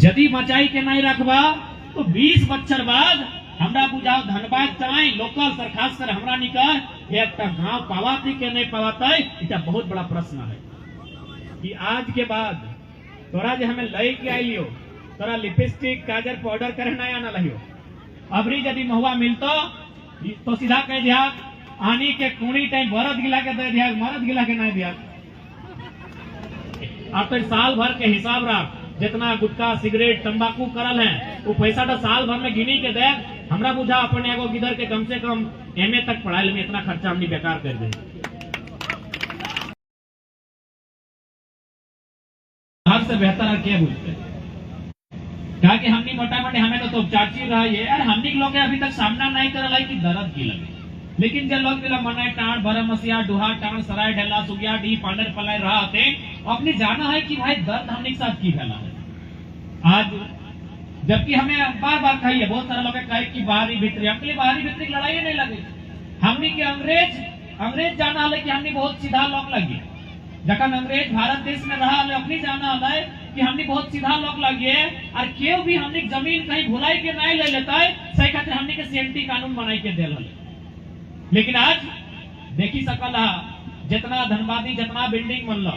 यदि बचाई के नहीं रखबा तो 20 बच्चर बाद हमरा बुझाओ धनबाद चाहे लोकल सर खासकर हमरा निकल एक गांव पावाती के नहीं पावाते इटा बहुत बड़ा प्रश्न है कि आज के बाद तोरा जो हमें लई के आइलियो तोरा लिपस्टिक काजल पाउडर करे ना आना लहियो अबरी यदि महुआ मिलतो तो सीधा कह दिया आनी के कुणी टाइम बरद गिला के दे दिया मरद गिला के नहीं दिया। अब तो साल भर के हिसाब रख जितना गुटखा सिगरेट तंबाकू करल है वो पैसा तो साल भर में गिनी के दे हमरा बुझा अपने एगो गिदर के कम से कम एमए तक पढ़ाई में इतना खर्चा हमने बेकार कर दे। हद से बेहतर है क्या बुझते कहा कि हमने मोटा मोटे हमें तो चाची रहा है यार हमने लोग अभी तक सामना नहीं कर रहा कि दर्द की लगे लेकिन जब लोग मिला मनाए टाण भरमसिया डुहा टाण सराय ढेला सुगिया डी पांडर पलाय रहा थे अपने जाना है कि भाई दर्द हमने के साथ की फैला है आज जबकि हमें बार बार कही बहुत सारे लोग कहे कि बाहरी भीतरी हम लिए बाहरी भीतरी लड़ाई नहीं लगी हमने की अंग्रेज जाना है कि हमने बहुत सीधा लोग लगी जखन अंग्रेज भारत देश में रहा अपनी जाना है कि हमने बहुत सीधा लोग लगे और क्यों भी हमने जमीन कहीं भुलाई के नहीं ले लेता है सही खातिर हमने के सीएनटी कानून बनाई के दे लेकिन आज देखी सकल जितना धनबादी जितना बिल्डिंग बनल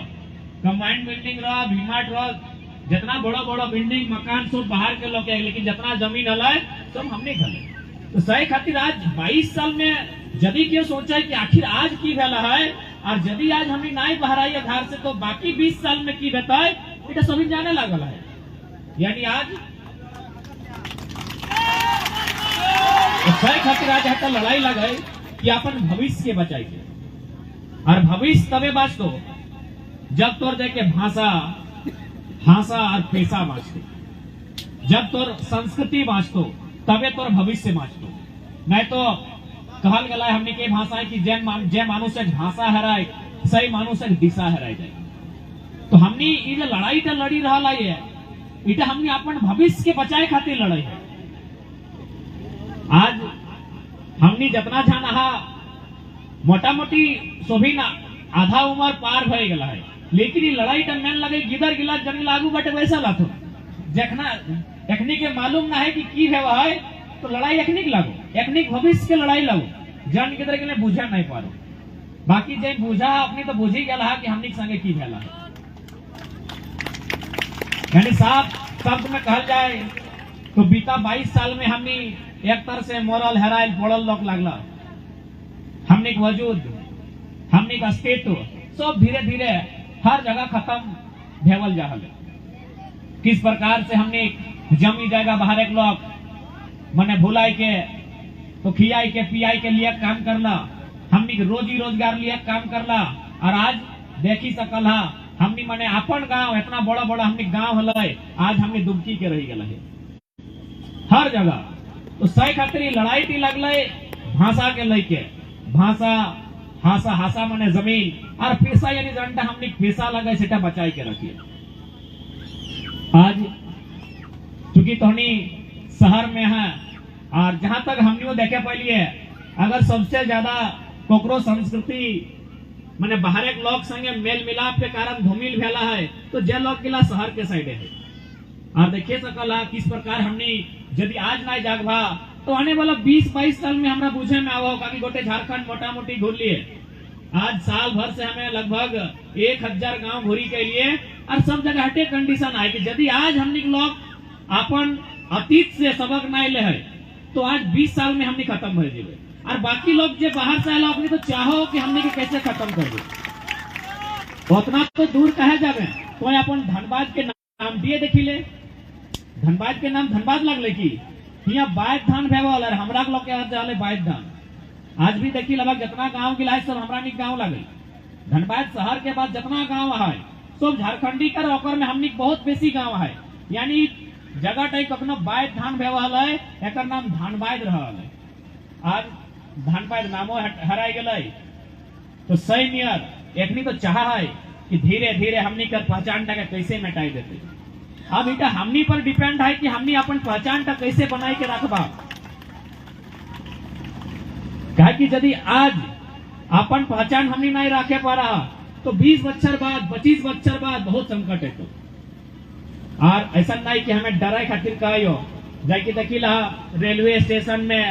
कंबाइंड बिल्डिंग रहा भीमाट रहा जितना बड़ा बड़ा बिल्डिंग मकान सब बाहर के लोग लेकिन जितना जमीन हल सब हमने घले तो सही खातिर आज 22 साल में यदि क्यों सोचा कि आखिर आज की भेला है और यदि आज हमने नहीं बाहर आई घर से तो बाकी 20 साल में की बताए इटा सभी जाने लागल है यानी आज सही खातिर आज हटा लड़ाई लगे कि अपन भविष्य के बचाई के और भविष्य तबे बाँचतो जब तोर देखे भाषा और पेशा बाँचतो जब तोर संस्कृति बाँचतो तबे तोर भविष्य बाँचतो नहीं तो कहल गला हमने के भाषा है कि जय मानुष भाषा हराए सही मानुष दिशा हराए जाए तो हमने ये जो लड़ाई तो लड़ी रहा है इटा हमने अपन भविष्य के बचाए खातिर लड़ाई है। आज हमने जितना जाना मोटा मोटी सोभी ना आधा उम्र पार भय गला है लेकिन ये लड़ाई तो मेन लगे गिदर गिला जमी लागू बटे वैसा लाथो जखना एखनी के मालूम ना है कि की है तो लड़ाई एखनी के लागो एखनी भविष्य के लड़ाई लागो जन गिदर के बुझा नहीं पारो बाकी जे बुझा अपनी तो बुझी गया कि हमने संगे की भेला है यानी साफ शब्द में कहल जाए तो बीता 22 साल में हमने एक तरह से मोरल हेराइल पड़ल लोग लगला हमने के वजूद हमने का अस्तित्व सब धीरे धीरे हर जगह खत्म भेवल जा रहा किस प्रकार से हमने जमी जाएगा बाहर एक लोग मने भुलाई के तो खियाई के पियाई के लिए काम करना हमने रोजी रोजगार लिए काम करना और आज देखी सकल हमने मने अपन गांव इतना बड़ा बड़ा हमने गांव हल आज हमने दुबकी के रही गल है हर जगह तो सही खातिर लड़ाई टी लगल भाषा के लेके भाषा हासा मने जमीन और पेशा यानी जनता हमने पेशा लगे सेटा बचाई के रखिए। आज चूंकि तोहनी शहर में है और जहां तक हमने देखे पहले अगर सबसे ज्यादा कोकरो संस्कृति माने बाहर एक लोग संगे मेल मिलाप के कारण धूमिल भेला है तो जे लोग किला शहर के साइड है और देखिए सकल किस प्रकार हमने यदि आज ना जागवा तो आने वाला 20-22 साल में हमरा बुझे में आवो कि गोटे झारखंड मोटा मोटी घूर लिए आज साल भर से हमें लगभग 1000 गांव घूरी के लिए और सब जगह हटे कंडीशन है कि यदि आज हमने लोग अपन अतीत से सबक नहीं ले है तो आज 20 साल में हमने खत्म हो जाए और बाकी लोग जो बाहर से आए अपने तो चाहो कि हमने के कैसे खत्म कर दे उतना तो दूर कहे जावे तो अपन धनबाद के नाम दिए देखी ले धनबाद के नाम धनबाद लगले की यहाँ बाइक धान भेवल और हमरा लोग के चले बाइक धान आज भी देखी लगभग जितना गांव की लाइफ सब हमरा गांव लगे धनबाद शहर के बाद जितना गांव है सब झारखंडी कर ओकर में हमनी बहुत बेसी गांव है यानी जगह टाइप अपना बाइक धान भेवल है एक नाम धनबाद रहा है आज धनबाद नामो हराई गए तो सही नियर एकनी तो चाह है कि धीरे धीरे हमनी कर पहचान का कैसे मिटाई देते अब इटा हमनी पर डिपेंड है कि हमनी अपन पहचान का कैसे बनाए के रखबा कहे कि यदि आज अपन पहचान हमनी नहीं रखे पा रहा तो 20 बच्चर बाद 25 बच्चर बाद बहुत संकट है तो और ऐसा नहीं कि हमें डरे खातिर कहियो जाकि देखिला रेलवे स्टेशन में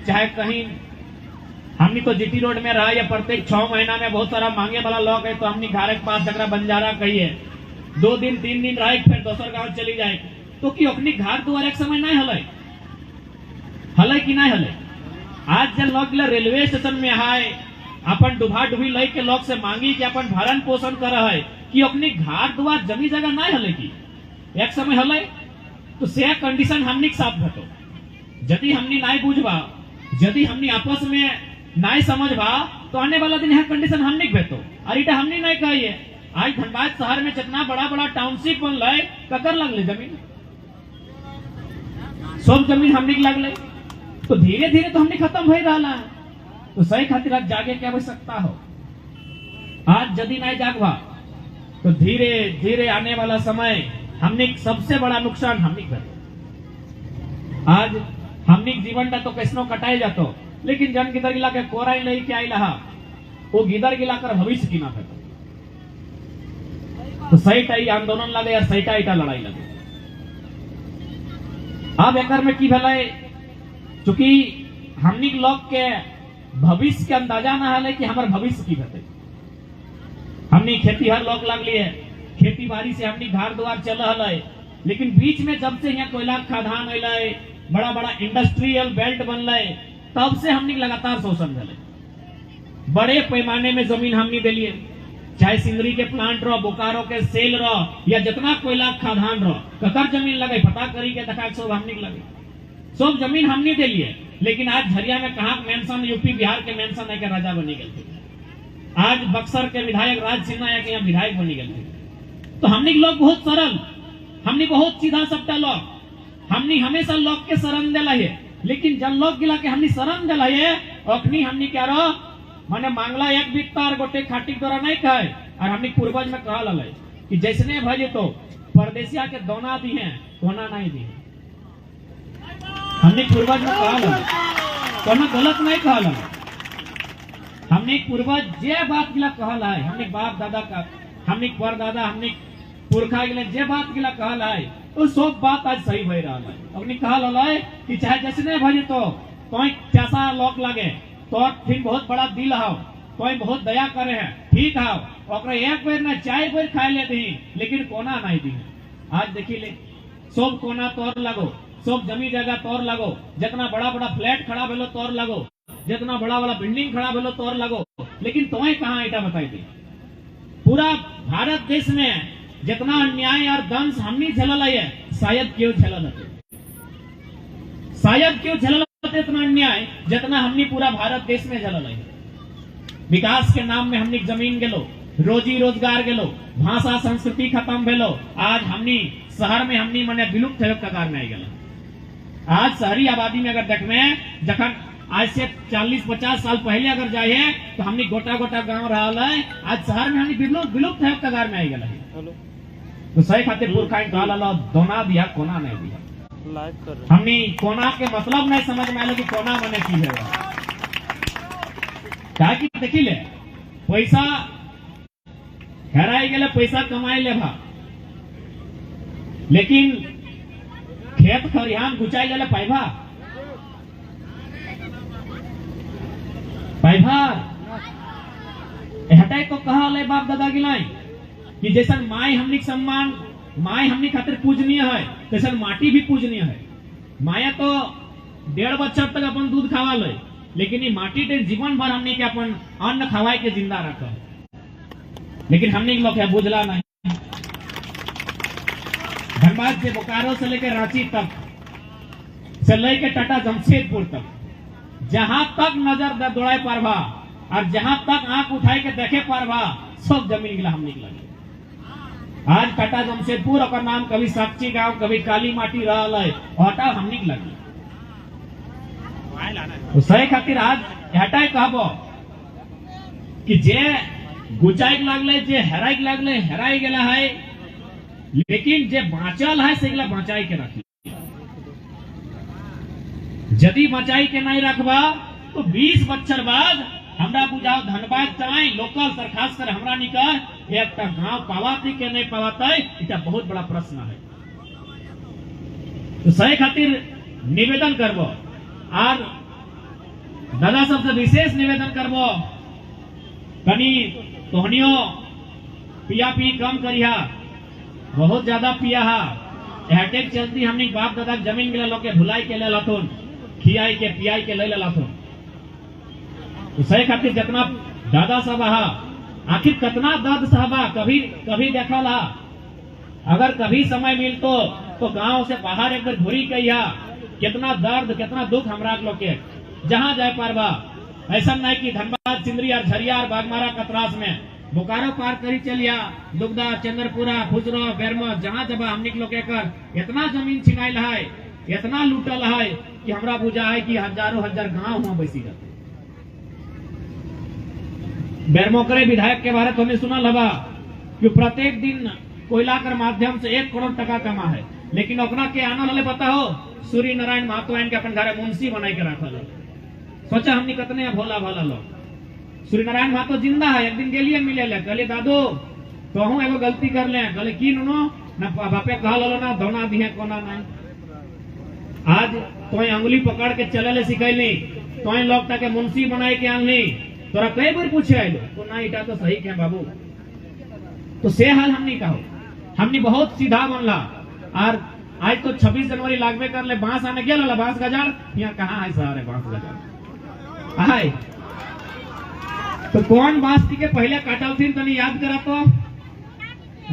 चाहे कहीं हमनी तो जीटी रोड में रहा या प्रत्येक 6 महीना में बहुत सारा मांगे वाला लोग है तो हमनी घर के पास जगह बंजारा कहिए 2 दिन 3 दिन रहे फिर दोसर गांव चली जाए तो कि अपनी घर दुआर एक समय नहीं हले कि नहीं हले। आज जब लोग रेलवे स्टेशन में आए अपन डुबा डुबी लई के लोग से मांगी कि अपन भरण पोषण कर है कि अपनी घर दुआर जमी जगह नहीं हले की एक समय हले तो से कंडीशन हमनी साफ भतो यदि हमनी नहीं बुझबा यदि हमनी आपस में नहीं समझबा तो आने वाला दिन यह कंडीशन हमनी भेतो और इटा हमनी नहीं कहिए। आज धनबाद शहर में जितना बड़ा बड़ा टाउनशिप बन रहे ककर लगले जमीन सब जमीन हमनी लगले तो धीरे धीरे तो हमनी खत्म हो रहा तो सही खातिर आज जागे की आवश्यकता हो। आज यदि नहीं जागवा तो धीरे धीरे आने वाला समय हमने सबसे बड़ा नुकसान हमने कर। आज हमने जीवन तो कैसनो कटाए जातो लेकिन जन गिदर गिला के कोरा ही नहीं क्या इलाहा वो गिदर गिला कर भविष्य की ना फेंको तो सही टाई आंदोलन लगे या सही टाइटा लड़ाई लगे। अब एकर में की भले चूंकि हमनी लोग के भविष्य के अंदाजा ना है कि हमारे भविष्य की भेटे हमनी खेती हर लोग लग लिए खेती बाड़ी से हमनी घर द्वार चल रहा है लेकिन बीच में जब से यहाँ कोयला खादान अल बड़ा बड़ा इंडस्ट्रियल बेल्ट बनल तब से हमनी लगातार शोषण भले बड़े पैमाने में जमीन हमनी दिलिए चाहे सिंगरी के प्लांट रहो बोकारो के सेल रहो या जितना कोयला खादान रहो ककर जमीन लगे पता करी के देखा सब हमनी लगे सब जमीन हमनी दिलिए लेकिन आज झरिया में कहा मेंशन यूपी बिहार के मेंशन है के राजा बनी गए थे। आज बक्सर के विधायक राज सिन्हा है के यहाँ विधायक बनी गए थे। तो हमनी लोग बहुत सरल हमनी बहुत सीधा सप्ता लोग हमनी हमेशा लोग के शरण दिला है लेकिन जन लोग गिला के हमनी शरण दिला है अखनी हमनी क्या रहो माने मांगला एक बित्ता और गोटे खाटी द्वारा नहीं कहे और हमनी पूर्वज में कहा लल कि जैसने भजे तो परदेसिया के दोना दी है कोना नहीं दी हमने पूर्वज में कहा लल कोना गलत नहीं कहा लल हमने पूर्वज जे बात गिला कहल है हमने बाप दादा का हमने परदादा हमने पुरखा गिला जे बात गिला कहल है तो सब बात आज सही भई रहा है। अपनी कहल है कि चाहे जैसने भजे तो कोई कैसा लोक लगे तो फिर बहुत बड़ा दिल हो कोई बहुत दया करे है ठीक है ओकरा एक बेर ना 4 बेर खाए ले दी लेकिन कोना नहीं दी। आज देखी ले सब कोना तोड़ लगो सब जमी जगह तोड़ लगो जितना बड़ा बड़ा फ्लैट खड़ा भेलो तोड़ लगो जितना बड़ा बड़ा बिल्डिंग खड़ा भेलो तोड़ लगो लेकिन तुम्हें कहाँ इटा बताई दी। पूरा भारत देश में जितना अन्याय और दंश हमनी झेलल है शायद क्यों झेलल है शायद क्यों झेलल इतना अन्याय जितना हमनी पूरा भारत देश में झेलल है। विकास के नाम में हमनी जमीन गेलो रोजी रोजगार गेलो भाषा संस्कृति खत्म भेलो आज हमनी शहर में हमनी मने विलुप्त होय कगार में आ गेल। आज शहरी आबादी में अगर देखने जखन आज से 40-50 साल पहले अगर जाए तो हमनी गोटा गोटा गांव रहा है आज शहर में हमनी विलुप्त होय कगार में आ गेल। तो सही खातिर पुरखा कहल दोना दिया कोना नहीं दिया हमनी कोना के मतलब नहीं समझ में आलो कि कोना मने की है क्या कि देखी ले पैसा हेराई गेले पैसा कमाई ले भा लेकिन खेत खरिहान गुचाई गेले पाइबा हटाई तो कहा ले बाप दादा गिलाई कि जैसन माई हमनी सम्मान माई हमनी खातिर पूजनीय है तैसन माटी भी पूजनीय है। माया तो 1.5 बच्चा तक अपन दूध खावा ले लेकिन ये माटी ते जीवन भर हमनी के अपन अन्न खवाए के जिंदा रखा लेकिन हमनी लोग है बुझला नहीं। धनबाद से बोकारो से लेकर रांची तक से लेकर टाटा जमशेदपुर तक जहां तक नजर दौड़ाए पारवा और जहां तक आंख उठाए के देखे पारवा सब जमीन गिला हमनी के लगे। आज टाटा जमशेदपुर और नाम कभी साक्षी गांव कभी काली माटी रहा है हटा हमनी के लगी तो सही खातिर आज हटाए कहबो कि जे गुचाई लागले जे हेराई लागले हेराई गेला है लेकिन जे बाँचल है से बचाई के रखी यदि बचाई के नहीं रखबा तो 20 बच्चर बाद हमरा बुझाओ धनबाद चाहे लोकल सर खास कर हमरा निकर एक गांव पावाती के नहीं पावाते इटा बहुत बड़ा प्रश्न है। तो सही खातिर निवेदन करबो और दादा सबसे विशेष निवेदन करबो कनी तोहनियो पिया पी कम करिया, बहुत ज्यादा पिया हा अटैक चलती हमनी बाप दादा जमीन के लोग के भुलाई के ले लाथुन, खियाई के पियाई के ले लाथुन। तो सही खातिर जितना दादा सब हा आखिर कितना दर्द सहबा कभी कभी देखा ला। अगर कभी समय मिलतो तो गांव से बाहर एक बार घुरी कहिया, कितना दर्द कितना दुख हमरा लोग के जहां जाए पारबा। ऐसा नहीं कि धनबाद सिंदरी और झरिया और बागमारा कतरास में बोकारो पार करी चलिया, दुगदा चंद्रपुरा खुजरो बेरमो जहां जब हमनी लोग कर इतना जमीन छिनाइल है, इतना लूटल है कि हमरा बुझा है कि हजारों हजार गांव वहां बैसी रहते। बेरमोकरे विधायक के बारे तुमने सुना लगा कि प्रत्येक दिन कोयला कर माध्यम से 1 करोड़ टका कमा है, लेकिन ओकरा के आना वाले बताओ सूर्य नारायण महतो के अपन घर मुंशी बनाई के रखल है। सोचा हमनी कितने भोला भोला लोग। सूर्य नारायण महतो जिंदा है, एक दिन गेलिए मिले ले, कहले दादू कहूँ एगो गलती कर ले, कहले की नुनो ना बापे कहल हलो ना धोना दिहे कोना ना। आज तोय अंगुली पकड़ के चले ले सिखैली, तोय लोग ताके मुंशी बनाई के आनली, तोरा कई बार पूछे आइलो तो ना इटा तो सही है बाबू। तो से हाल हमनी कहो, हमनी बहुत सीधा बनला। और आज तो 26 जनवरी लागबे कर ले, बांस आने गेल बांस गजार यहाँ कहाँ है सारे बांस गजार आए। तो कौन बांस के पहले काटल थी तनी याद करा तो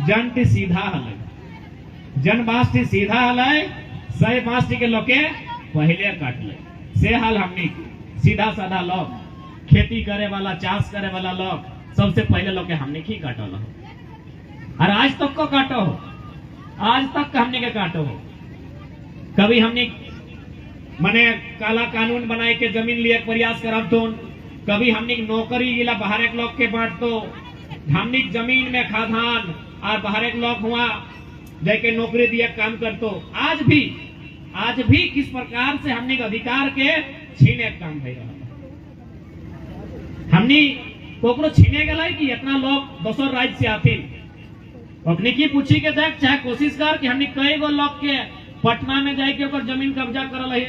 जन टी सीधा हल, जन बांस टी सीधा हल, सही बांस के लोके पहले काट ले। से हाल हमनी सीधा साधा लोग, खेती करे वाला चाष करे वाला लोग सबसे पहले लोग के हमने की काटल हो। और आज तक को काटो हो, आज तक हमने के काटो हो। कभी हमने मने काला कानून बनाए के जमीन लिए प्रयास करब तो, कभी हमने नौकरी गिला बाहर एक लोग के बांट तो, हमने जमीन में खादान और बाहर एक लोग हुआ जाके नौकरी दिए काम कर तो। आज भी किस प्रकार से हमने अधिकार के छीने काम भई रहा। हमने कोकरो छीने गए कि इतना लोग दोसर राज्य से आथिन, अपने की पूछी के देख चाहे कोशिश कर कि हमने कई गो लोग के पटना में जाके ओकर जमीन कब्जा करल है,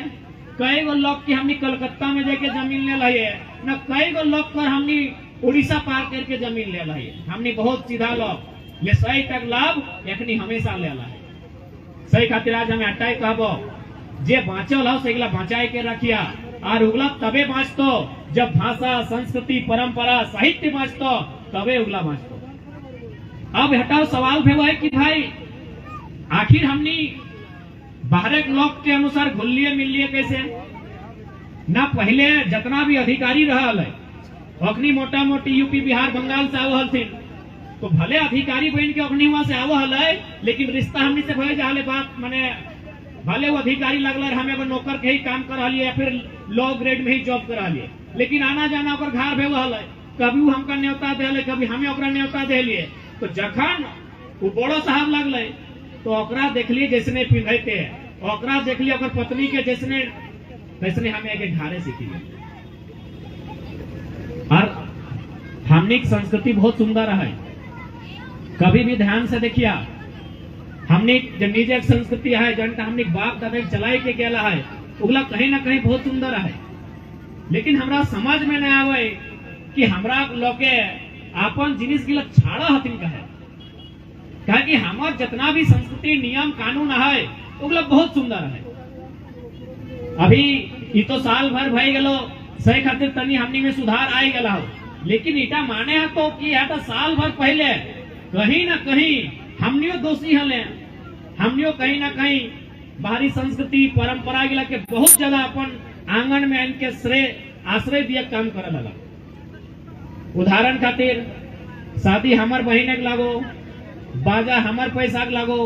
कई गो लोग के हमने कलकत्ता में जाके जमीन ले ली है, न कई गो लोग पर हमने उड़ीसा पार करके जमीन ले ली है। हमने बहुत सीधा लोग ले सही तक लाभ एखनी हमेशा ले ला है। सही खातिर आज हमें अट्टाई कहबो जे बाँचल हो सेगला बचाए के रखिया, और उगला तबे बाँचतो जब भाषा संस्कृति परंपरा साहित्य बाँचतो तबे उगला बाँचतो। अब हटाओ सवाल भेव है कि भाई आखिर हमनी बाहर लोग के अनुसार घुलिए मिलिए कैसे ना। पहले जितना भी अधिकारी रहा है अखनी मोटा मोटी यूपी बिहार बंगाल से आवल थी, तो भले अधिकारी बन के अखनी वहां से आवल है, लेकिन रिश्ता हमनी से भय जाले बात माने भले वो अधिकारी लगल हम एगो नौकर के ही काम करा लिए या फिर लो ग्रेड में ही जॉब करा लिए, लेकिन आना जाना ओकर घर भेवल है। कभी वो हमका न्योता दे, कभी हमें ओकरा न्योता दे लिए। तो जखन वो बड़ो साहब लगल तो ओकरा देखलिए जैसने पिंधते, ओकरा देखलिए ओकर पत्नी के जैसने वैसने हमें एक घारे सीखिए। और हमने संस्कृति बहुत सुंदर है, कभी भी ध्यान से देखिए हमने जो निज एक संस्कृति है जनता हमने बाप दादा चलाई के गेला है, उगला कहीं ना कहीं बहुत सुंदर है, लेकिन हमरा समझ में नहीं आवे कि हमरा लोग अपन जिनिस गिला छाड़ा हथिन कहे। कहे कि हमार जितना भी संस्कृति नियम कानून है उगला बहुत सुंदर है। अभी ये तो साल भर भई गेलो, सही खातिर तनी हमनी में सुधार आई गला हो, लेकिन इटा माने है तो कि तो साल भर पहले कहीं ना कहीं हमनियो दोषी हले, हमनियो कहीं ना कहीं बाहरी संस्कृति परंपरा गिला के बहुत ज्यादा अपन आंगन में इनके आश्रय दिया काम करे लगा। उदाहरण खातिर शादी हमार बहन के लागो, बाजा हमार पैसा के लागो,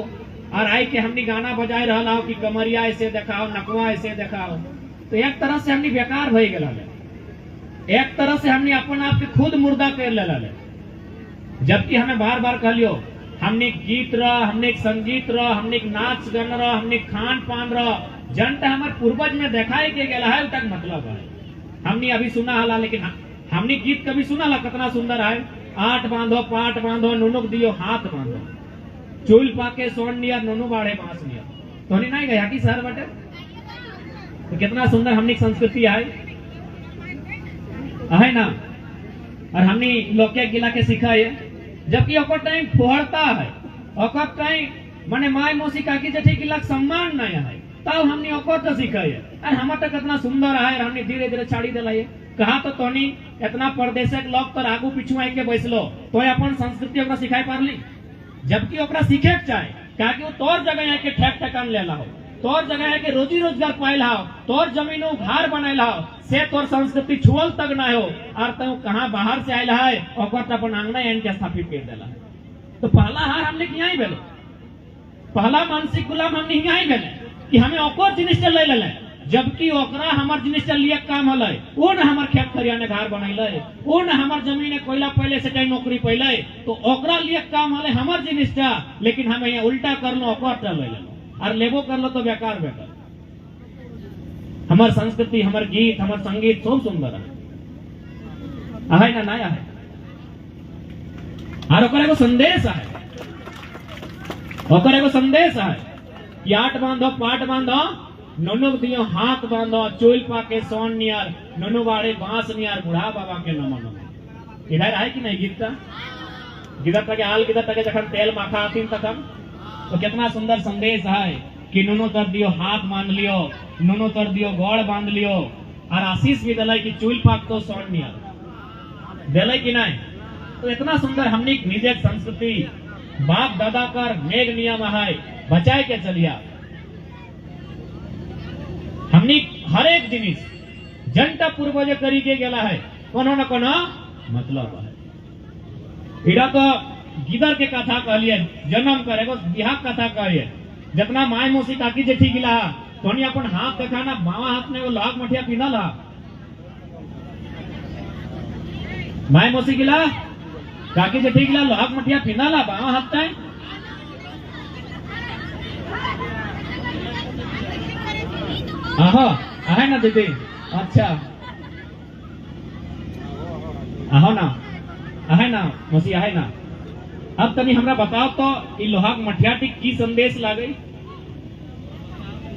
और आई के हमनी गाना बजाए रहा हो कि कमरिया ऐसे दिखाओ नकवा ऐसे दिखाओ, तो एक तरह से हमनी बेकार भई गेला, एक तरह से हमनी अपन आप के खुद मुर्दा कर लेला। जबकि हमें बार बार कहलियो हमने गीत रह, हमने संगीत रह, हमने नाच गाना रह, हमने खान पान रह, जनता हमारे पूर्वज में दिखाए के गेला है तक मतलब है। हमने अभी सुना हला, लेकिन हमने गीत कभी सुना ला कितना सुंदर है, आठ बांधो पाट बांधो नुनुक दियो हाथ बांधो, चूल पाके सोन नियर नुनु बाढ़े बांस नियर। तोनी नहीं गया कि शहर बटे तो कितना सुंदर हमनी संस्कृति है ना। और हमनी लोग के गिला के सीखा है जबकि ओकर टाइम फोड़ता है ओकर टाइम माने माय मौसी काकी जेठी गिला सम्मान नहीं है तब हमनी ओकर तो सीखा है। और हमार तो कितना सुंदर है हमनी धीरे धीरे छाड़ी दिला है कहा तो तोनी इतना परदेशक लोग तो आगू पीछू आई के बैसलो तो अपन संस्कृति ओकरा सिखाई पारली जबकि ओकरा सीखे के चाहे क्या कि वो तोर जगह आके ठेक ठेकान लेला हो तोर जगह आके रोजी रोजगार पाइल हो तोर जमीन घर बनैला हो से तोर संस्कृति छुअल तक ना हो और तू कहाँ बाहर से आयल है ओकर तो अपन आंगना एन के स्थापित कर देला है। तो पहला हार हमने यही भेलो पहला मानसिक गुलाम हमने यही भेले कि हमें ओकर जिनिस ले ले जबकि ओकरा हमार जिनिस लिए काम हल वो न हमार खेत खरियाने घर बनैले वो न हमार जमीन कोयला पहले से चाहे नौकरी पहले तो ओकरा लिए काम हल हमार जिनिस लेकिन हमें यहाँ उल्टा कर लो ओकर ले लो और लेबो कर लो तो बेकार बेकार। हमार संस्कृति हमार गीत हमार संगीत सब सुंदर है ना नया है और ओकर एगो संदेश है ओकर एगो संदेश है कि आठ बांधो पाट बांधो ननुक दियो हाथ बांधो चोल पाके सोन नियर ननु बाड़े बांस नियर बुढ़ा बाबा के नमन इधर है कि नहीं गीत गिदर तक हाल गिदर तक जखन तेल माखा आतीन तखन तो कितना सुंदर संदेश है कि नुनो तर दियो हाथ बांध लियो नुनो तर दियो गौड़ बांध लियो और आशीष भी दिलाई कि चूल पाक तो सोन नियर दिलाई कि नहीं। तो इतना सुंदर हमनी निजे संस्कृति बाप दादा कर मेघ नियम है बचाए के चलिया हमनी हर एक जिनिस जनता पूर्वज करी के गेला है कोनो न कोनो मतलब है। इरा तो गिदर के कथा कहलिए जन्म करेगो बिहार कथा कहिए जितना माय मौसी काकी जेठी गिला तोनी अपन हाथ देखाना बावा हाथ में वो लाख मठिया पिनल हा माय मौसी गिला काकी जेठी गिला लाख मठिया पिनल हा बावा हाथ तय आहो आहे ना दीदी अच्छा आहो ना आहे ना मौसी आहे ना। अब तनी हमरा बताओ तो ई लोहा मठिया की संदेश लागे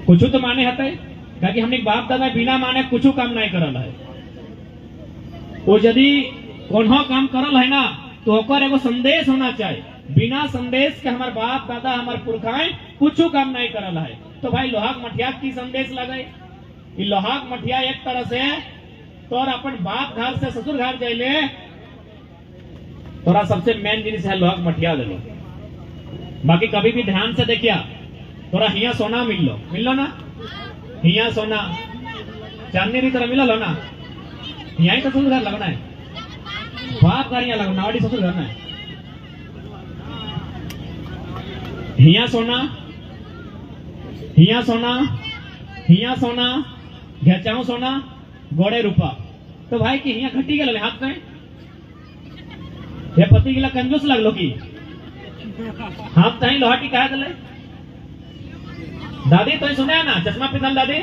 कुछ तो माने हते कि हमने बाप दादा बिना माने कुछ काम नहीं करल है वो यदि कोनो काम करल है ना तो ओकर एगो संदेश होना चाहिए बिना संदेश के हमार बाप दादा हमार पुरखाएं कुछ काम नहीं करल है। तो भाई लोहाक मठिया की संदेश लगे ई लोहाक मठिया एक तरह से तोर अपन बाप घर से ससुर घर जाइले तोरा सबसे मेन जिनिस है लोहाक मठिया दे लो। बाकी कभी भी ध्यान से देखिया तोरा हिया सोना मिल लो ना हिया सोना चांदनी की तरह मिलल हो ना हिया ही तो ससुर घर लगना है बाप घर यहाँ लगना वाड़ी ससुर घर ना है हिया सोना हिया सोना हिया सोना घेचाऊ सोना गोड़े रूपा। तो भाई की हिया घटी गल हाथ में ये पति गिला कंजूस लगलो की हाथ ताई लोहाटी कहा दले दादी तो सुना ना चश्मा पिनल दादी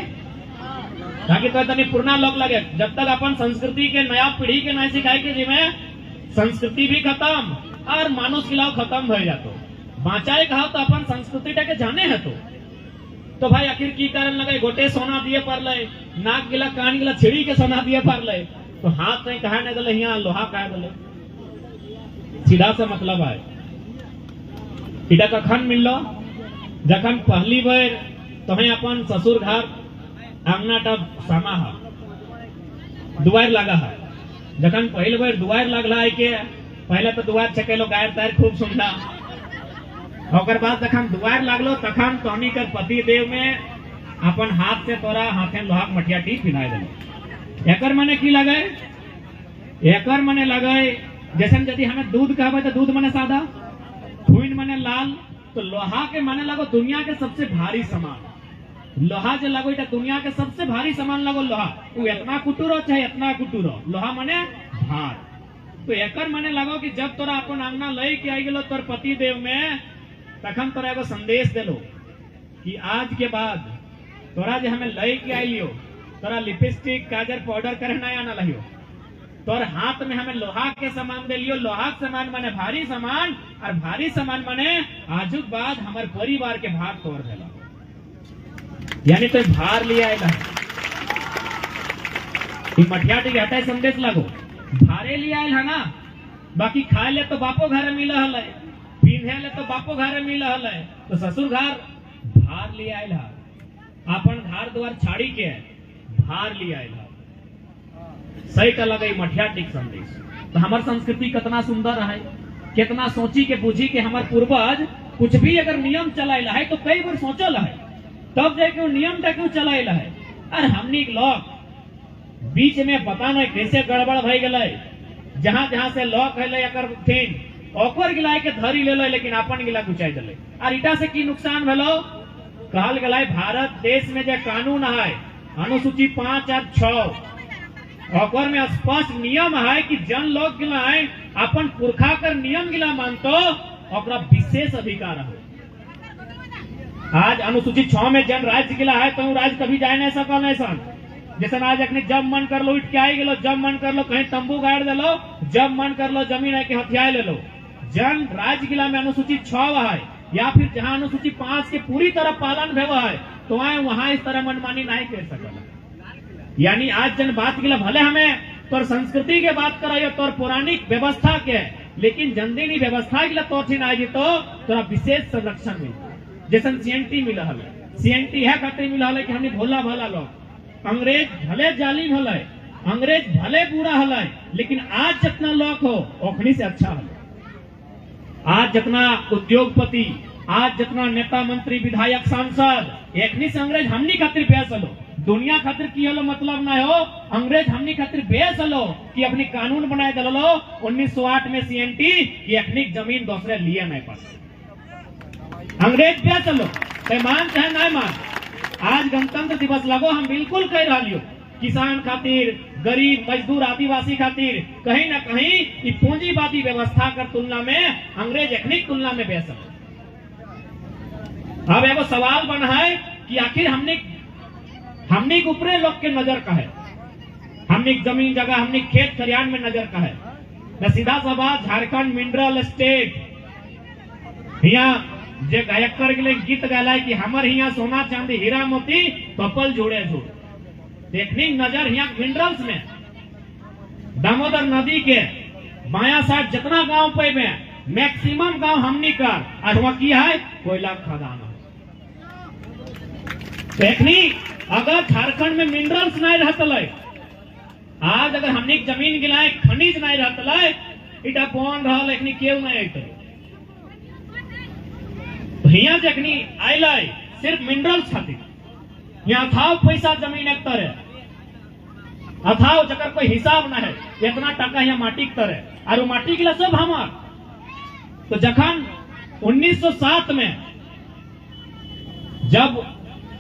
ताकि तो तनी पुराना लोग लगे जब तक अपन संस्कृति के नया पीढ़ी के नहीं सिखाए के जिम्मे संस्कृति भी खत्म और मानुष खिलाव खत्म हो जातो बाँचाए कहा तो अपन संस्कृति के जाने है तो भाई आखिर की कारण लगे गोटे सोना दिए पर ले नाक गिला कान गिला छिड़ी के सोना दिए पर ले तो हाथ नहीं कहा नहीं दले यहाँ लोहा कहा दले सीधा सा मतलब है इटा कखन मिल लो जखन पहली बार तुम्हें अपन ससुर घर आंगना टब सामा है दुआर लगा है जखन पहली बार दुआर लगला है के पहले तो दुआर छकेलो गायर तार खूब सुनला और बाद जखन दुआर लगलो तखन तोहनी कर पति देव में अपन हाथ से तोरा हाथे लोहा मठिया टी पिनाए देलो एकर माने की लगे एकर माने लगे जैसे यदि हमें दूध कहबे तो दूध माने सादा खून माने लाल तो लोहा के माने लगो दुनिया के सबसे भारी सामान लोहा जो लगो इटा दुनिया के सबसे भारी सामान लगो लोहा वो इतना कुटुरो चाहे इतना कुटुरो लोहा माने भार। तो एकर माने लगो कि जब तोरा अपन आंगना लई के आई गेलो तोर पति देव में तखन तोरा एगो संदेश देलो कि आज के बाद तोरा जे हमें लई के आइलियो तोरा लिपस्टिक काजर पाउडर करे ना आना लहियो तोर हाथ में हमें लोहा के सामान दे लियो लोहा के सामान माने भारी सामान और भारी सामान माने आजुक बाद हमारे परिवार के भाग तोड़ देला यानी तो भार लिया आएगा मठिया टिक हटाए संदेश लगो भारे लिया आयल है ना। बाकी खाए ले तो बापो घर मिल है, पीने ले तो बापो घर मिल है, तो ससुर घर भार लिया आयल है। अपन घर द्वार छाड़ी के भार लिया आयल है। सही का लगे मठिया टिक संदेश। तो हमार संस्कृति कितना सुंदर है, कितना सोची के बूझी के हमार पूर्वज कुछ भी अगर नियम चलाइला है तो कई बार सोचल है तब जाके नियम टा क्यों चलाइला है। अरे हमनी लोग बीच में पता नहीं कैसे गड़बड़ भई गए, जहां जहां से लॉक है अगर थीन ओकर गिलाय के धरी ले लो, लेकिन अपन गिला कुचाई दिले। और इटा से की नुकसान भेलो कहल गलाय भारत देश में जो कानून है अनुसूची 5 और 6 ओकर में स्पष्ट नियम है कि जन लोग गिलाय अपन पुरखा कर नियम गिला मानतो ओकरा विशेष अधिकार है। आज अनुसूची 6 में जन राज्य गिला है तो राज्य कभी जाए नहीं सकल नहीं सन। जैसे आज अपने जब मन कर लो उठ के आई गेलो, जब मन कर लो कहीं तंबू गाड़ दे लो, जब मन कर लो जमीन है कि हथियार ले लो। जन राज्य जिला में अनुसूची 6 है या फिर जहां अनुसूची 5 के पूरी तरह पालन भेव है तो वहां इस तरह मनमानी नहीं कर सकल। यानी आज जन बात गिला भले हमें तोर संस्कृति के बात कराइयो तोर पौराणिक व्यवस्था के, लेकिन जनदिनी व्यवस्था गिला तो आई तो तोरा विशेष संरक्षण मिल जैसे सीएनटी मिला है। सीएनटी है खातिर मिला है कि हमने भोला भाला लोग अंग्रेज भले जालिम हल, अंग्रेज भले बुरा हल, लेकिन आज जितना लोग हो ओखनी से अच्छा हल। आज जितना उद्योगपति, आज जितना नेता मंत्री विधायक सांसद एकनी से अंग्रेज हमनी खातिर बेस हलो। दुनिया खातिर की हलो मतलब ना हो, अंग्रेज हमनी खातिर बेस हलो कि अपनी कानून बनाए दलो 1908 में सीएनटी कि एकनी जमीन दूसरे लिए नहीं पा। अंग्रेज बेस हलो मान चाहे ना मान। आज गणतंत्र दिवस लगो हम बिल्कुल कह रहा लियो किसान खातिर, गरीब मजदूर आदिवासी खातिर कहीं ना कहीं पूंजीवादी व्यवस्था कर तुलना में अंग्रेज एखनिक तुलना में बेहतर। अब एगो सवाल बन है कि आखिर हमने ऊपरे लोग के नजर का है, हमने जमीन जगह हमने खेत खरियान में नजर का है। न सीधा सवाल झारखंड मिनरल स्टेट यहाँ जे गायक कर गए गीत गाला कि हमर यहाँ सोना चांदी हीरा मोती कपल जोड़े जोड़ देखने नजर यहाँ मिनरल्स में दामोदर नदी के बाया साइड जितना गांव पे में मैक्सिमम गांव हमनी कर और वहां की है कोयला खदान। देखनी अगर झारखंड में मिनरल्स नहीं रहते, आज अगर हमनी जमीन गिलाए खनिज नहीं रहते इटा बन रहा लेकिन क्यों नहीं आते। यहाँ जखनी आयल सिर्फ मिनरल्स खातिर यहाँ अथाव पैसा जमीन एक तरह अथाव जकर कोई हिसाब ना है इतना टका यहाँ माटी के तरह और माटी के लिए सब हमार। तो जखन 1907 में जब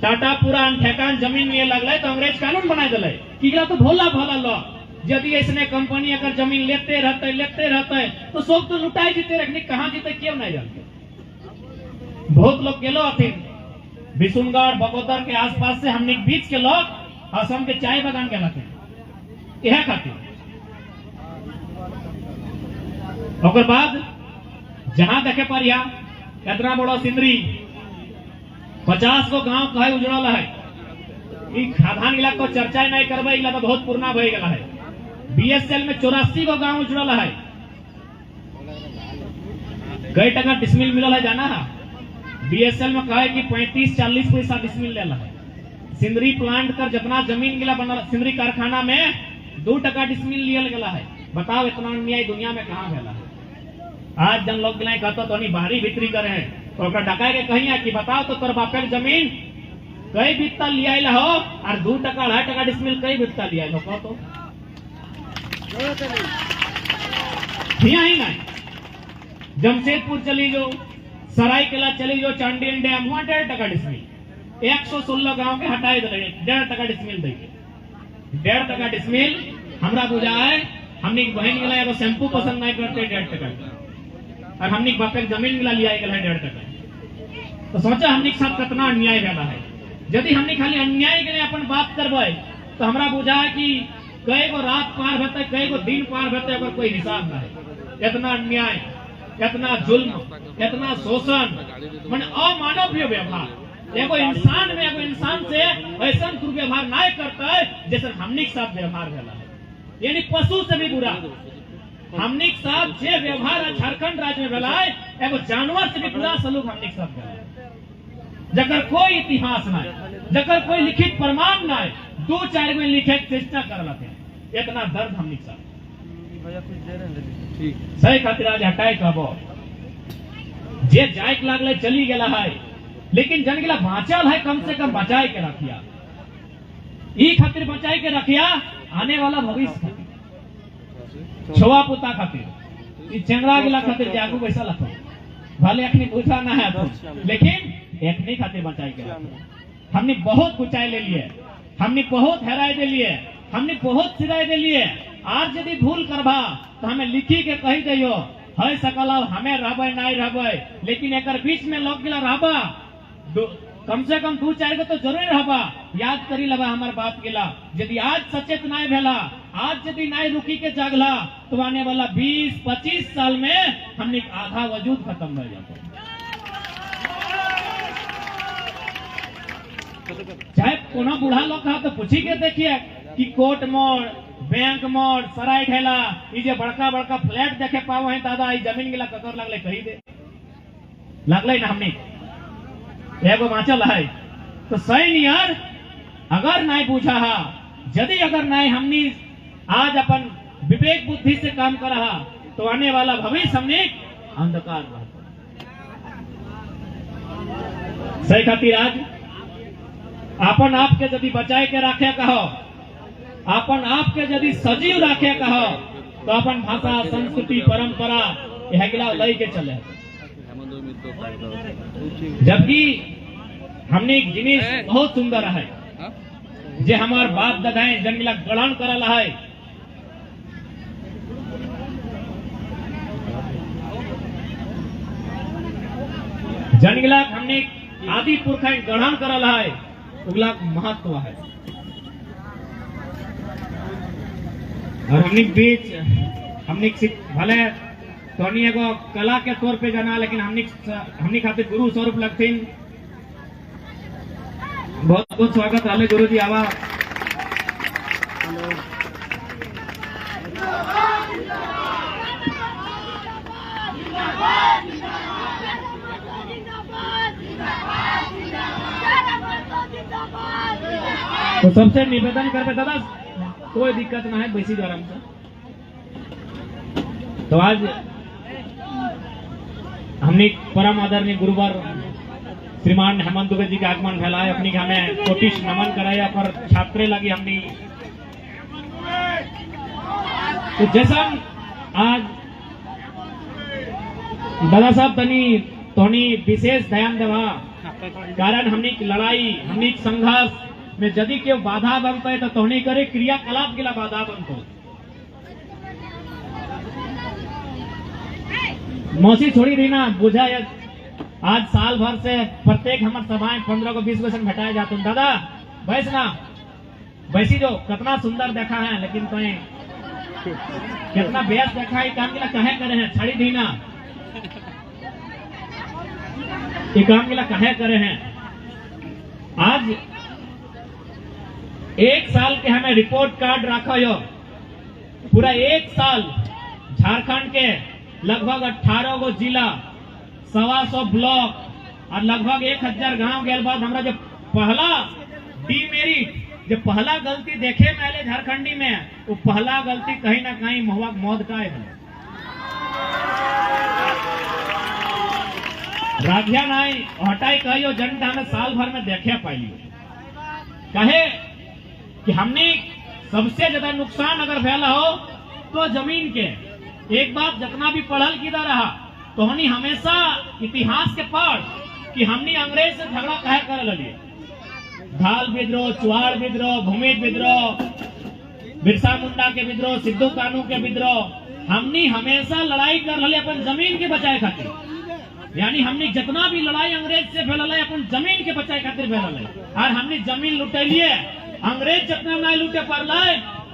टाटा पूरा ठेकान जमीन लिए लगल तो अंग्रेज कानून बनाए दिले कि तो भोला भाला लो यदि ऐसने कंपनी अगर जमीन लेते रहते तो सब तो लुटाई जीते रखनी कहाँ जीते क्यों नहीं जानते। बहुत लोग गेलो अथिन बिशुनगढ़ बगोदर के आसपास से हमने बीच के लोग असम के चाय बागान के लाते यह खातिर। ओकर बाद जहां देखे पर यहाँ इतना बड़ा सिंदरी 50 गो गांव कहे उजड़ल है। खादान इलाका को चर्चा नहीं करबे इला तो बहुत पुराना भय गया है। बीएसएल में 84 गो गांव उजड़ल है। कई टका डिसमिल मिलल है जाना है। बीएसएल में कहे कि 35-40 पैसा डिसमिल ले है। सिंदरी प्लांट कर जितना जमीन गिला बनल सिंदरी कारखाना में 2 टका डिसमिल लियल गला है। बताओ इतना अन्याय दुनिया में कहाँ भेला है। आज जन लोग गिला कहते तो बाहरी भीतरी करे हैं तो डकाए के कहीं कि बताओ तो तोर बापेर जमीन कई बित्ता लिया हो और 2 टका 2.5 टका डिसमिल कई बित्ता लिया हो कहो तो ही नहीं। जमशेदपुर चली जो, सरायकेला चली जो, चांडिल डैम वहां 1.5 टका डिसमिल 116 गांव के हटाए दे 1.5 टका डिसमिल दे 1.5 टका डिसमिल हमरा बुझा है। हमने बहन गिला एगो शैम्पू पसंद नहीं करते 1.5 टका और हमने बापे जमीन गिला लिया 1.5 टका। तो सोचा हमने साथ कितना अन्याय भेला है। यदि हमने खाली अन्याय के लिए अपन बात करबे तो हमरा बुझा है कि कई गो रात पार होते कई गो दिन पार होते अगर कोई हिसाब ना है। इतना अन्याय, इतना जुल्म, इतना शोषण, मन अमानवीय व्यवहार एगो इंसान में एगो इंसान से व्यवहार ना करता है जैसे हमने के साथ व्यवहार भेला है, यानी पशु से भी बुरा। हमने के साथ जे व्यवहार झारखंड राज्य में भेला है एगो जानवर से भी बुरा सलूक हमने के साथ भेला है। जकर कोई इतिहास ना है, जकर कोई लिखित प्रमाण ना है, 2-4 में लिखे चेष्टा कर लेते इतना दर्द हमने के साथ सही खातिर आज हटाए कहबो जे जाए के लागले चली गेला है, लेकिन जन गेला बाँचल है कम से कम बचाए के रखिया। ई खातिर बचाए के रखिया आने वाला भविष्य खातिर, छोआ पुता खातिर, ई चेंगड़ा गेला खातिर जागू पैसा लखो भले अखनी पूछा ना है तो, लेकिन एकनी खातिर बचाए के रखिया। हमने बहुत कुचाई ले लिए, हमने बहुत हेराए दे लिए, हमने बहुत सिराए दे लिए। आज यदि भूल करबा तो हमें लिखी के कही दियो है सकला हमें रहबे नहीं रहबे, लेकिन एकर बीच में लोग गिला रहबा कम से कम 2-4 को तो जरूर रहबा। याद करी लबा हमार बात गिला, यदि आज सचेत नहीं भेला, आज यदि नहीं रुकी के जागला तो आने वाला 20-25 साल में हमने आधा वजूद खत्म हो जाता। चाहे कोनो बूढ़ा लोग कहा तो पूछी के देखिए कि कोर्ट मोड़, बैंक मोड़, सराय ढेला, ये बड़का बड़का फ्लैट देखे पाओ है दादा, जमीन गिला ककर लगले कही दे लगले ना हमने एगो बाँचल है तो सही नहीं यार। अगर नहीं पूछा हा, यदि अगर नहीं हमने आज अपन विवेक बुद्धि से काम करा तो आने वाला भविष्य हमने अंधकार रहता। सही खातिर आज अपन आप के यदि बचाए के रखे कहो, अपन आप के यदि सजीव रखे कहो तो अपन भाषा, संस्कृति, परंपरा यह लई के चले। जबकि हमने एक जिनिस बहुत सुंदर है जे हमार बाप दादाए जनगिला ग्रहण करल है। जनगिला हमने आदि पुरखा ग्रहण करल है, उगला महत्व है। और हमने बीच हमने भले तोनी एगो कला के तौर पे जाना, लेकिन हमने खातिर गुरु स्वरूप लगथिन। बहुत बहुत स्वागत है गुरु जी। आवा तो सबसे निवेदन करते दादा कोई दिक्कत ना है, बैसी द्वारा हमसे। तो आज हमने परम आदरणीय गुरुवर श्रीमान हेमंत दुबे जी का आगमन फैलाए, अपनी हमें कोटिश नमन कराया पर छात्रे लगी हमने। तो जैसा आज दादा साहब तोनी विशेष ध्यान देवा, कारण हमने लड़ाई, हमने संघर्ष में यदि क्यों बाधा बनता है तो तोहनी करे क्रियाकलाप के लिए बाधा बनतो। मौसी छोड़ी रही ना बुझा, आज साल भर से प्रत्येक हमारे सभाएं 15 को 20 क्वेश्चन भेटाए जाते हैं। दादा बैस ना बैसी जो कितना सुंदर देखा है, लेकिन तो कितना बेस देखा है, काम के लिए कहे करे हैं छड़ी दी ना, ये काम के लिए कहे करे हैं। आज 1 साल के हमें रिपोर्ट कार्ड रखा हो, पूरा 1 साल झारखंड के लगभग 18 गो जिला, 125 ब्लॉक और लगभग 1000 गांव के बाद हमारा जो पहला डीमेरिट, जो पहला गलती देखे मैंने झारखंडी में, वो पहला गलती कहीं ना कहीं महुआ मौत का है। राधिया नाई हटाई कहियो जनता हमें साल भर में देखे पाई कहे कि हमने सबसे ज्यादा नुकसान अगर फैला हो तो जमीन के। एक बात जितना भी पढ़ल किधर रहा तो हमने हमेशा इतिहास के पढ़ कि हमने अंग्रेज से झगड़ा कहे कर लिए, धाल विद्रोह, चुहाड़ विद्रोह, भूमि विद्रोह, बिरसा मुंडा के विद्रोह, सिद्धू कानू के विद्रोह, हमने हमेशा लड़ाई कर लिए अपन जमीन के बचाए खातिर। यानी हमने जितना भी लड़ाई अंग्रेज से फैलल है अपन जमीन के बचाए खातिर फैलल है, और हमने जमीन लुटे लिए। अंग्रेज जितना नहीं लुटे पड़ल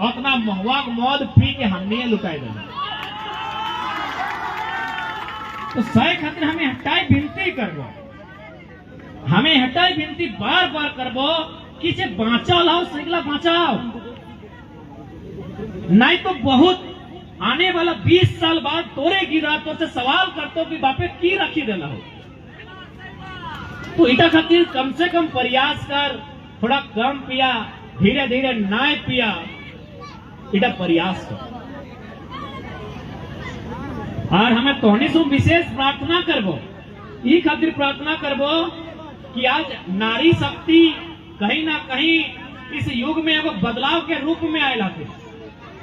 उतना महुआ मौत पी के हमने लुटाई दिया। तो सही खातिर हमें हटाई विनती करबो, हमें हटाई विनती बार बार करबो कि जे बाँचल हो सैकला बचाओ, नहीं तो बहुत आने वाला 20 साल बाद तोरे गिरा तो से सवाल करतो कि बापे की रखी देना हो। तो इटा खातिर कम से कम प्रयास कर, थोड़ा कम पिया, धीरे धीरे नाय पिया, इटा प्रयास कर। और हमें तोहनी से विशेष प्रार्थना करबो, ई खातिर प्रार्थना करबो कि आज नारी शक्ति कहीं ना कहीं इस युग में एगो बदलाव के रूप में आए लाते।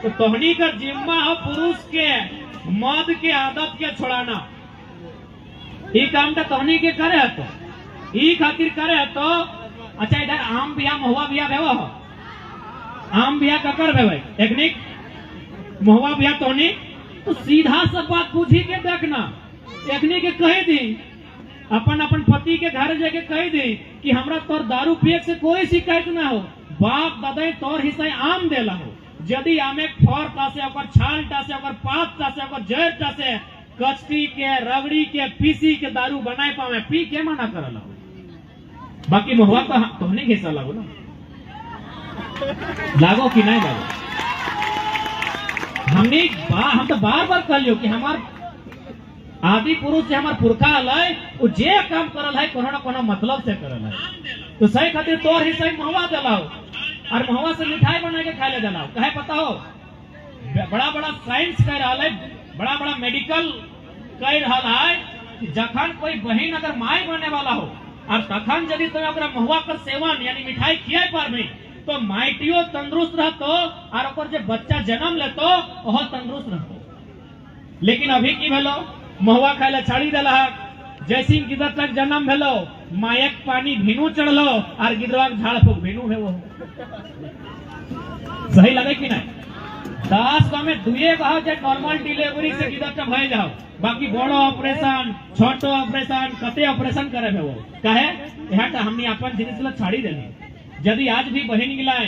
तो तोहनी का जिम्मा हो पुरुष के मद के आदत के छोड़ाना। ये काम तो तोहनी के करे है, तो ई खातिर करे है। तो अच्छा इधर आम बिया महुआ बिया भेवो हो, आम बिया ककर भेवे टेक्निक महुआ बिया तोहनी तो सीधा सब बात पूछी के देखना। एकनी के कह दी अपन अपन पति के घर जाके कह दी कि हमरा तोर दारू पिए से कोई शिकायत ना हो, बाप दादा तोर हिस्सा आम देला हो। यदि आमे फर टासे ओकर छाल टासे ओकर पात टासे ओकर जड़ टासे कचटी के रगड़ी के पीसी के दारू बनाए पावे, पी के मना करला हो। बाकी महुआ तो तुमने हिस्सा लागो ना, लागो कि नहीं लागो। हम तो बार बार कहलियो कि हमार आदि पुरुष से हमार पुरखा है वो जे काम करल है कोनो ना कोनो मतलब से करल है। तो सही खातिर तोर हिस्सा महुआ दिलाओ और महुआ से मिठाई बना के खा ले दिलाओ। कहे पता हो बड़ा बड़ा साइंस कह रहा है, बड़ा बड़ा मेडिकल कह रहा है कि जखन कोई बहन अगर माई बने वाला हो और तखन यदि तो अगर महुआ कर सेवन यानी मिठाई खियाए पारबे तो माइटियो तंदुरुस्त रहतो और ओकर जे बच्चा जन्म लेतो ओह तंदुरुस्त रहतो। लेकिन अभी की भेलो महुआ खाइला छाड़ी देला, जैसी गिदर तक जन्म भेलो मायक पानी भीनू चढ़लो और गिदरवा झाड़ फूक भीनू भेवो। सही लगे कि नहीं? 10 का में दुए कहा जे नॉर्मल डिलीवरी से गिदर तक भय जाओ, बाकी बड़ो ऑपरेशन छोटो ऑपरेशन कते ऑपरेशन करे भेवो। कहे यह तो हमनी अपन जिनिस ला छाड़ी देली। यदि आज भी बहन गिलाए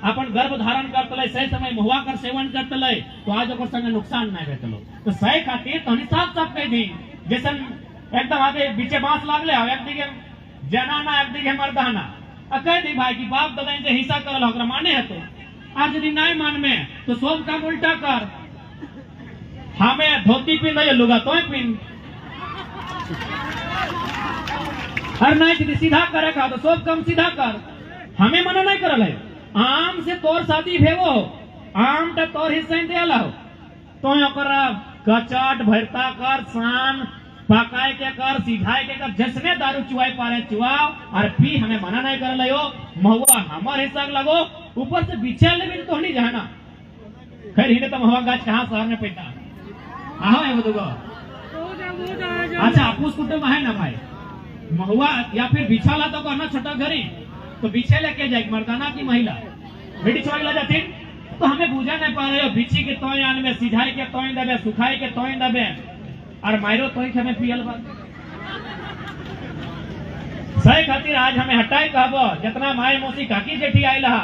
अपन गर्भ धारण करतले सही समय महुआ कर सेवन करतले तो आज ओकर संगे नुकसान नहीं भेटलो। तो सही खातिर तहनी साफ साफ कह दी जैसन एकदम आगे बीचे बांस लागले हो, एक दिगे जनाना एक दिगे मर्दाना, कह दी भाई कि बाप दादा से हिस्सा करल ओकरा माने है। तो आज यदि नहीं मान में तो सब काम उल्टा कर, हमें धोती पिन दे लुगा तो पिन, हर नहीं यदि सीधा करे का तो सब काम सीधा कर। हमें मना नहीं करल है। आम से तोर शादी भेवो, आम तो तोर हिस्सा देला हो, तो ओकरा कचट भरता कर, सान पकाए के कर, सिझाए के कर, जसने दारू चुआए पारे चुआओ और पी। हमें मना नहीं करल हो। महुआ हमार हिस्सा लगो, ऊपर से बिछे ले तो नहीं जाना। खैर हिने तो महुआ गाछ कहाँ शहर में पैदा आहो है बदुगो। अच्छा आपूस कुटुंब है ना भाई, महुआ या फिर बिछाला तो कहना छोटा घरी तो बिछे लेके जाए मर्दाना की महिला बेटी छोड़ ला जाती। तो हमें बुझा नहीं पा रहे हो, बिछी के तोय आन में सिझाई के तोय दबे, सुखाई के तोय दबे और मायरो तोय हमें पियल बा। सही खातिर आज हमें हटाई कहबो, जितना माई मौसी काकी जेठी आइल हा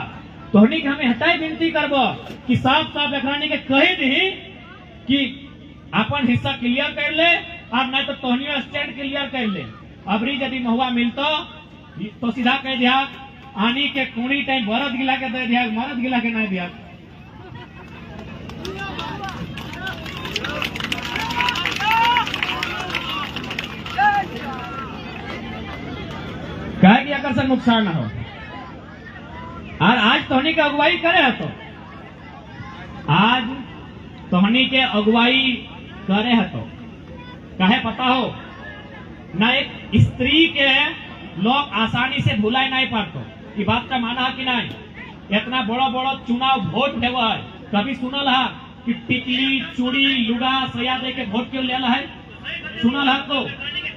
तोहनी के हमें हटाई विनती करबो कि साफ साफ एकरानी के कह दी कि अपन हिस्सा क्लियर कर ले और नहीं तो तोहनी स्टैंड क्लियर कर ले। अबरी यदि महुआ मिलतो तो सीधा कह दिया आनी के कुणी टाइम बरद गिला के दे दिया, मरद गिला के नहीं दिया। कहे कि अगर से नुकसान ना हो। और आज तोहनी के अगुवाई करे है, तो आज तोहनी के अगुवाई करे है तो कहे पता हो ना, एक स्त्री के लोग आसानी से भुलाए नहीं पाते। ये बात का माना है कि नहीं? इतना बड़ा बड़ा चुनाव वोट देवा है, कभी सुनल है कि टिकली चूड़ी लुगा सया दे के वोट क्यों लेला है? सुनल है तो,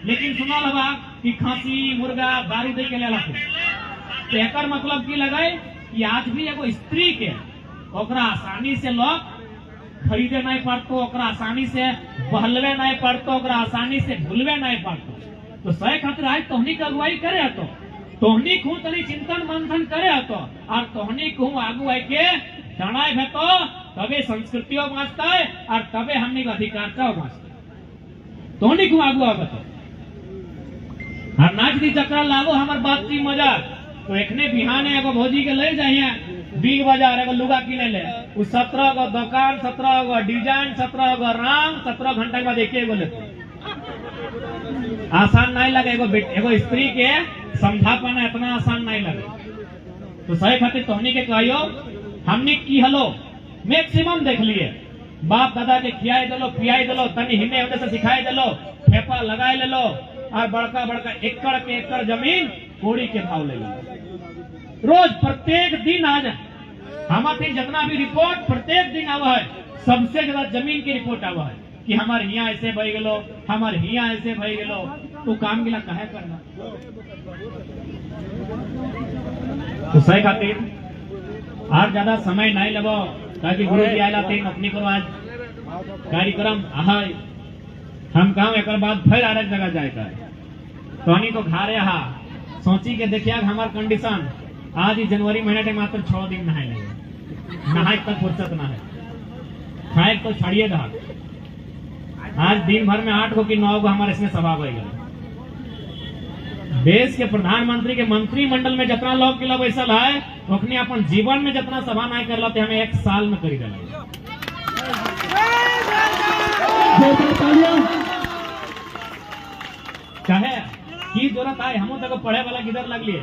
लेकिन सुनल है कि खांसी मुर्गा दारू दे के लेला है। तो एकर मतलब की लगाए कि आज भी एगो स्त्री के ओकरा आसानी से लोग खरीदे नहीं पड़तो, ओकरा आसानी से बहलवे नहीं पड़तो, ओकरा आसानी से भूलवे नहीं पड़तो। तो सही खातिर आज तोहनी के अगुवाई करे तो तोहनी को तनी चिंतन मंथन करे तो और तोहनी को अगुवाई के जनाए भेतो, तबे संस्कृतियों बाँचता है और तबे हमने का अधिकार का बाँचता है। तोहनी को अगुआ भेतो और नाच दी चक्रा लागो हमार बात की मजाक तो एकने बिहाने एगो भौजी के ले जाइए बिग बाजार एगो लुगा किने ले, 17 गो दुकान, 17 गो डिजाइन, 17 गो रंग, 17 घंटा के बाद एक गो लेते। आसान नहीं लगे एगो स्त्री के समझा पाना, इतना आसान नहीं लगे। तो सही खातिर तोहनी के कहियो हमने की हलो मैक्सिमम देख लिए, बाप दादा के खियाई दिलो पियाई दिलो, तनी हिन्ने होने से सिखाई दिलो, ठेपा लगाए ले लो, और बड़का बड़का एकड़ के एकड़ जमीन कोड़ी के भाव ले लो। रोज प्रत्येक दिन आज हमारे जितना भी रिपोर्ट प्रत्येक दिन आवा है, सबसे ज्यादा जमीन की रिपोर्ट आवा है कि हमारे यहाँ ऐसे भई गेलो, हमारे यहाँ ऐसे भई गेलो। तो काम गिला काहे करना। तो सही खातिर आज ज्यादा समय नहीं लगो, ताकि गुरु जी आयला तीन अपनी करो आज कार्यक्रम आहाय हम कहा एक बाद फिर अलग जगह जाएगा। तो तो घारे हा सोची के देखिए हमार कंडीशन आज ही जनवरी महीने के मात्र 6 दिन नहाए लगे, नहाए तक फुर्सत ना है, खाए तो छड़िए धा। आज दिन भर में 8 गो की 9 गो हमारे इसमें सभा हो गए। देश के प्रधानमंत्री के मंत्रिमंडल में जितना लोग के लोग ऐसा है अपने अपन जीवन में जितना सभा नहीं कर लाते हमें 1 साल में करी दिला। चाहे की जरूरत आए हम तक पढ़े वाला किधर लगलिए,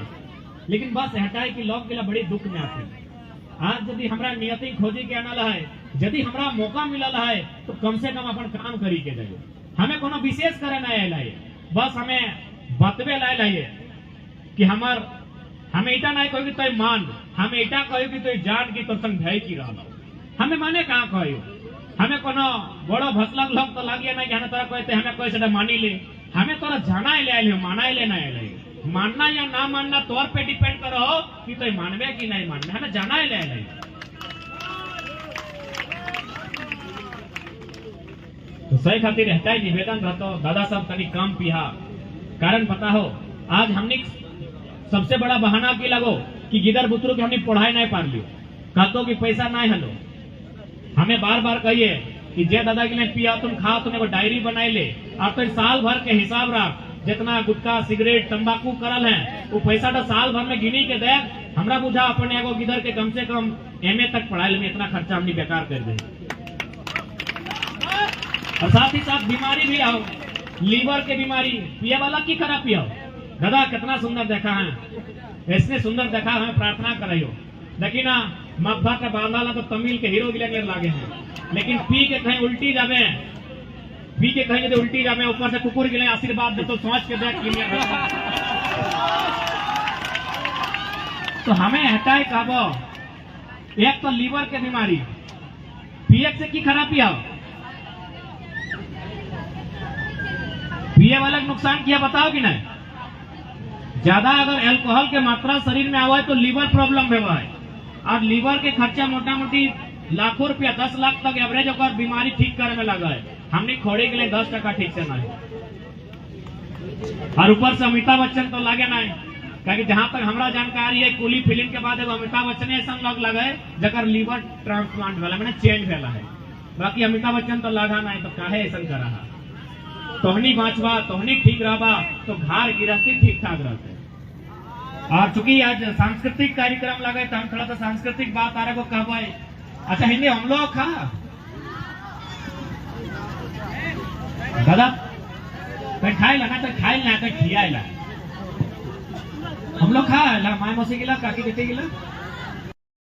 लेकिन बस हटाए कि लोग के लिए बड़ी दुख में आते। आज यदि हमरा नियति खोजी के आना है, यदि हमरा मौका मिलल है तो कम से कम अपन काम करी के जाइए। हमें कोनो विशेष करे ना आए, बस हमें बतवे लाए कि हमें इटा नहीं कहोगी तो मान, हमें इटा कहोगी तो जान की तो संग भय की रहा। हमें माने कहाँ कहो, हमें कोनो बड़ो भसलक लोग तो लगिए ना कि हमें तोरा कहते हमें कोई से मानी ले, हमें तोरा जाना ले माना ले ना ले। मानना या ना मानना तौर पे डिपेंड करो कि तो मानवे कि नहीं मानवे, हमें जाना ले। तो सही खातिर रहता है निवेदन रहता दादा साहब तनी कम पिहा। कारण पता हो आज हमने सबसे बड़ा बहाना की लगो कि गिदर बुतरू की हमने पढ़ाई नहीं पार लियो, कहतो कि पैसा नहीं हलो। हमें बार बार कहिए कि जे दादा के लिए पिया तुम खाओ, तुम एगो डायरी बनाई ले और तो साल भर के हिसाब रख, जितना गुटखा सिगरेट तंबाकू करल है वो पैसा तो साल भर में गिनी के दे। हमरा बुझा अपने एगो गिदर के कम से कम MA तक पढ़ाई में इतना खर्चा हमने बेकार कर दे। और साथ ही साथ बीमारी भी आओ, लीवर के बीमारी पिए वाला की खराब पियो। दादा कितना सुंदर देखा है, ऐसने सुंदर देखा है, प्रार्थना करियो। देखी ना मब्बा के बांधाला तो तमिल के हीरो गिले लागे हैं, लेकिन पी के कहीं उल्टी जावे, पी के कहीं उल्टी जावे, ऊपर से कुकुर गिले आशीर्वाद दे तो सोच के देख कि तो हमें हटाए काबो। एक तो लीवर के बीमारी पिए से की खराबी आओ, पिए वाला नुकसान किया बताओ कि नहीं। ज्यादा अगर अल्कोहल के मात्रा शरीर में आवा है तो लीवर प्रॉब्लम हुआ है, और लीवर के खर्चा मोटा मोटी लाखों रुपया 10 लाख तक एवरेज होकर बीमारी ठीक करने में लगा है। हमने खोड़े के लिए 10% ठीक से नहीं, और ऊपर से अमिताभ बच्चन तो लगे नहीं, क्योंकि जहां तक हमारा जानकारी है कुली फिल्म के बाद अमिताभ बच्चन ऐसा लोग लगे जकर लीवर ट्रांसप्लांट वाला मैंने चेंज वाला है, बाकी अमिताभ बच्चन तो लगा नहीं। तो काहे ऐसा कर रहा, तोहनी बाँचवा तोहनी ठीक रहबा तो घर गिरस्ती ठीक ठाक रहते। और चूंकि आज सांस्कृतिक कार्यक्रम लगे तो हम थोड़ा सा सांस्कृतिक बात आ रहा को कहबे। अच्छा हिंदी हम लोग खा दादा तो खाए ना तो खाए ना तो खियाए ला हम लोग खा ला माय मौसी गिला काकी बेटे गिला